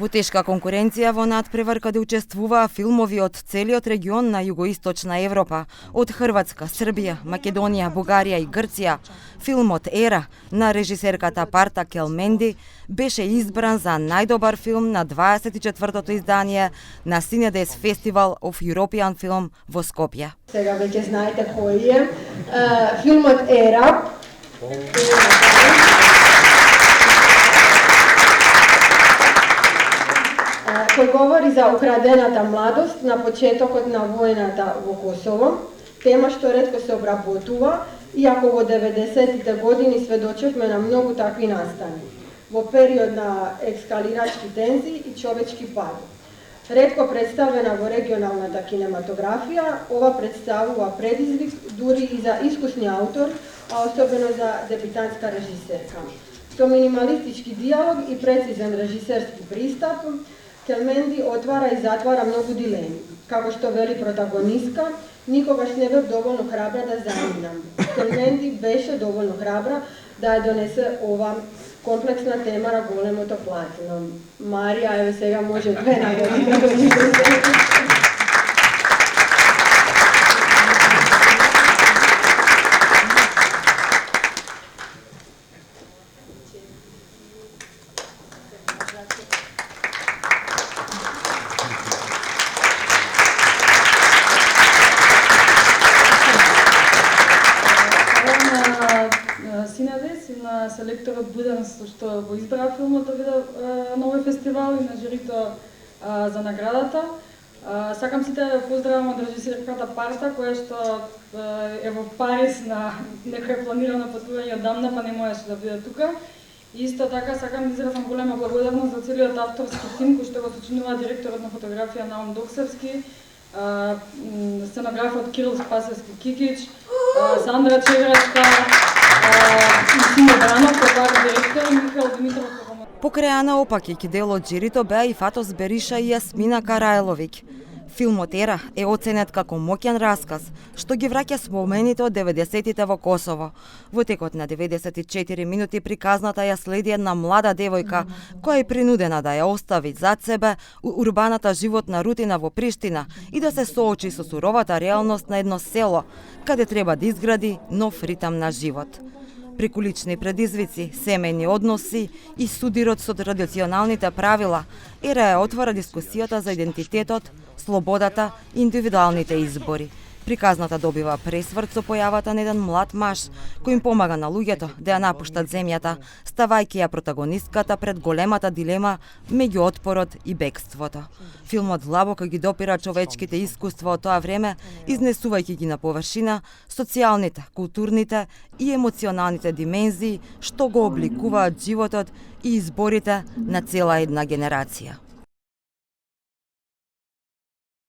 Во тешка конкуренција во надпревар каде учествуваа филмови од целиот регион на југоисточна Европа, од Хрватска, Србија, Македонија, Бугарија и Грција, филмот Ера на режисерката Парта Келменди беше избран за најдобар филм на 24-тото издание на Cinedes Festival of European Film во Скопје. Сега веќе знаете кој е. Филмот Ера кој говори за украдената младост на почетокот на војната во Косово, тема што ретко се обработува, иако во 90-тите години сведочевме на многу такви настани, во период на ескалирачки тензии и човечки пад. Ретко представена во регионалната кинематографија, ова представува предизвик дури и за искусни автор, а особено за дебютантска режисерка. Со минималистички диалог и прецизен режисерски пристап, Келменди отвара и затвара многу дилеми. Како што вели протагонистка, никогаш не бев доволно храбра да заминам. Келменди беше доволно храбра да ја донесе ова комплексна тема на големото платино. Марија, еве сега може две награди да донесе. Cinedes и на селекторот Буден што го избра филмот да биде на овој фестивал и на жирито за наградата. Сакам сите да поздравам од режисерката Парта, која што е во Париз на некој планирано патување одамна, па не можеше да биде тука. И исто така сакам да изразам голема благодарност за целиот авторски тим кој што го сочинува директорот на фотографија Наум Доксевски, сценографот Кирил Спасевски Кикич, Сандра Чеврачка, Покреана опакејќи дел од жирито беа и Фатос Бериша и Јасмина Карајловиќ. Филмот Ера е оценет како моќен расказ, што ги враќа спомените од 90-тите во Косово. Во текот на 94 минути приказната ја следи една млада девојка, која е принудена да ја остави зад себе урбаната животна рутина во Приштина и да се соочи со суровата реалност на едно село, каде треба да изгради нов ритам на живот. Преку лични предизвици, семејни односи и судирот со традиционалните правила, Ера ја отвора дискусијата за идентитетот, слободата и индивидуалните избори. Приказната добива пресврт со појавата на еден млад маж, кој им помага на луѓето да ја напуштат земјата, ставајќи ја протагонистката пред големата дилема меѓу отпорот и бегството. Филмот длабоко ги допира човечките искуства од тоа време, изнесувајќи ги на површина социјалните, културните и емоционалните димензии што го обликуваат животот и изборите на цела една генерација.